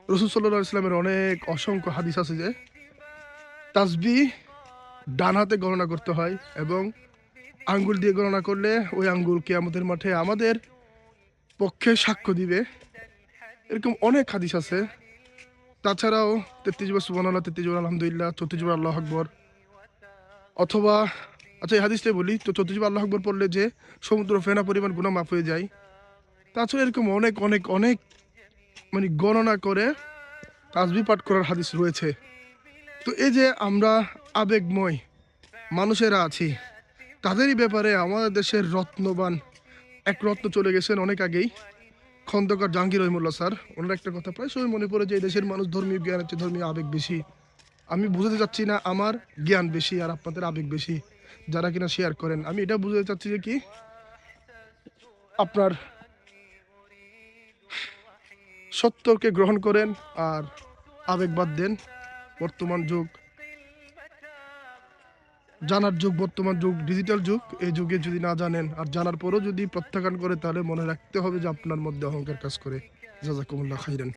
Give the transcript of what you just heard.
রাসূল সাল্লাল্লাহু আলাইহি ওয়াসাল্লামের অনেক অসংখ্য হাদিস আছে যে তাসবিহ ডান হাতে গণনা করতে হয় এবং আঙ্গুল দিয়ে গণনা করলে ওই আঙ্গুল কিয়ামতের মাঠে আমাদের পক্ষে সাক্ষ্য দিবে। এরকম অনেক হাদিস আছে। তাছাড়াও ৩৩ বার সুবহানাল্লাহ, ৩৩ বার আলহামদুলিল্লাহ, ৩৪ বার আল্লাহু আকবার, অথবা আচ্ছা এই হাদিসটাই বলি তো ৩৪ বার আল্লাহু আকবার পড়লে যে সমুদ্র ফেনা পরিমাণ গুনাহ মাফ হয়ে যায়। তাছাড়া এরকম অনেক অনেক অনেক মানে গণনা করে তাসবিহ পাঠ করার হাদিস রয়েছে। তো এই যে আমরা আবেগময় মানুষেরা আছি, তাদেরই ব্যাপারে আমাদের দেশের রত্নবান এক রত্ন চলে গেছেন অনেক আগেই, খন্দকার জাহাঙ্গীর রহিমুল্লাহ স্যার। ওনার একটা কথা প্রায় সময় মনে পড়ে যে এই দেশের মানুষ ধর্মীয় জ্ঞানের চেয়ে ধর্মীয় আবেগ বেশি। আমি বুঝাতে চাচ্ছি না আমার জ্ঞান বেশি আর আপনাদের আবেগ বেশি, যারা কিনা শেয়ার করেন। আমি এটা বুঝাতে চাচ্ছি যে কি আপনার সত্যকে গ্রহণ করেন আর আবেগ বাদ দেন। বর্তমান যুগ জানার যুগ, বর্তমান যুগ ডিজিটাল যুগ। এই যুগে যদি না জানেন আর জানার পরও যদি প্রত্যাখ্যান করে, তাহলে মনে রাখতে হবে যে আপনার মধ্যে অহংকার কাজ করে। জাযাকুমুল্লাহ খাইরান।